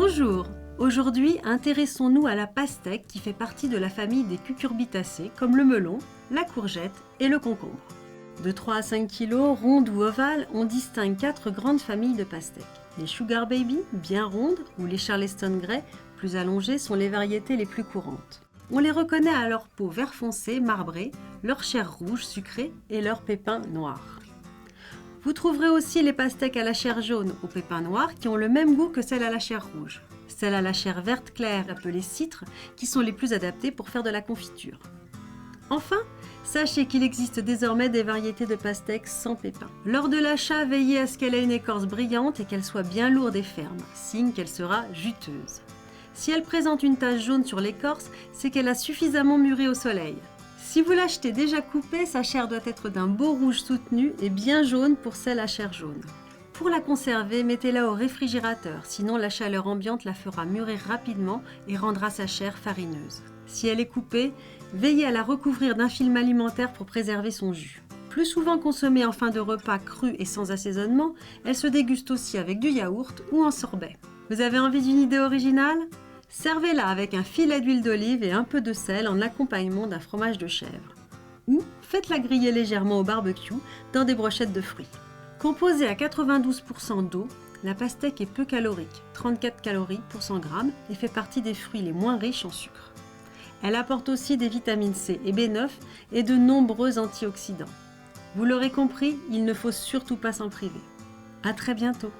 Bonjour! Aujourd'hui, intéressons-nous à la pastèque qui fait partie de la famille des cucurbitacées comme le melon, la courgette et le concombre. De 3 à 5 kg, rondes ou ovales, on distingue 4 grandes familles de pastèques. Les Sugar Baby, bien rondes, ou les Charleston Grey, plus allongées, sont les variétés les plus courantes. On les reconnaît à leur peau vert foncé, marbrée, leur chair rouge sucrée et leurs pépins noirs. Vous trouverez aussi les pastèques à la chair jaune aux pépins noirs qui ont le même goût que celles à la chair rouge. Celles à la chair verte claire, appelées citres, qui sont les plus adaptées pour faire de la confiture. Enfin, sachez qu'il existe désormais des variétés de pastèques sans pépins. Lors de l'achat, veillez à ce qu'elle ait une écorce brillante et qu'elle soit bien lourde et ferme, signe qu'elle sera juteuse. Si elle présente une tache jaune sur l'écorce, c'est qu'elle a suffisamment mûri au soleil. Si vous l'achetez déjà coupée, sa chair doit être d'un beau rouge soutenu et bien jaune pour celle à chair jaune. Pour la conserver, mettez-la au réfrigérateur, sinon la chaleur ambiante la fera mûrir rapidement et rendra sa chair farineuse. Si elle est coupée, veillez à la recouvrir d'un film alimentaire pour préserver son jus. Plus souvent consommée en fin de repas cru et sans assaisonnement, elle se déguste aussi avec du yaourt ou en sorbet. Vous avez envie d'une idée originale ? Servez-la avec un filet d'huile d'olive et un peu de sel en accompagnement d'un fromage de chèvre. Ou faites-la griller légèrement au barbecue dans des brochettes de fruits. Composée à 92% d'eau, la pastèque est peu calorique, 34 calories pour 100 g, et fait partie des fruits les moins riches en sucre. Elle apporte aussi des vitamines C et B9 et de nombreux antioxydants. Vous l'aurez compris, il ne faut surtout pas s'en priver. À très bientôt!